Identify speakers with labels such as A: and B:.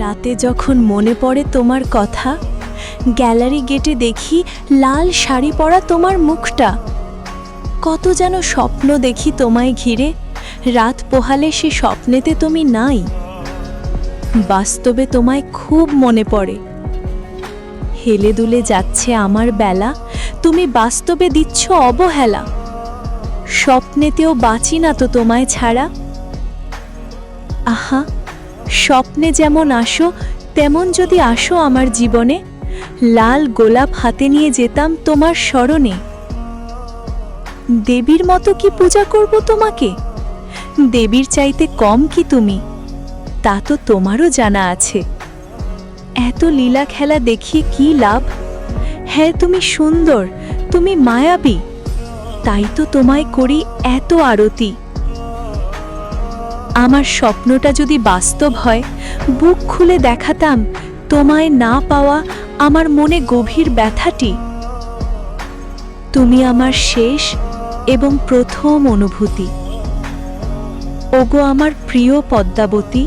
A: রাতে যখন মনে পড়ে তোমার কথা, গ্যালারি গেটে দেখি লাল শাড়ি পরা তোমার মুখটা। কত যেন স্বপ্ন দেখি তোমায় ঘিরে, রাত পোহালে সে স্বপ্নেতে তুমি নাই। বাস্তবে তোমায় খুব মনে পড়ে। হেলে দুলে যাচ্ছে আমার বেলা, তুমি বাস্তবে দিচ্ছ অবহেলা। স্বপ্নেতেও বাঁচি না তো তোমায় ছাড়া। আহা, স্বপ্নে যেমন আসো তেমন যদি আসো আমার জীবনে, লাল গোলাপ হাতে নিয়ে যেতাম তোমার স্মরণে। দেবীর মতো কি পূজা করব তোমাকে? দেবীর চাইতে কম কি তুমি? তা তো তোমারও জানা আছে। এত লীলা খেলা দেখিয়ে কি লাভ? হ্যাঁ, তুমি সুন্দর, তুমি মায়াবী, তাই তো তোমায় করি এত আরতি। আমার স্বপ্নটা যদি বাস্তব হয়, বুক খুলে দেখাতাম তোমায় না পাওয়া আমার মনে গভীর ব্যথাটি। তুমি আমার শেষ এবং প্রথম অনুভূতি। ওগো আমার প্রিয় পদ্মাবতী,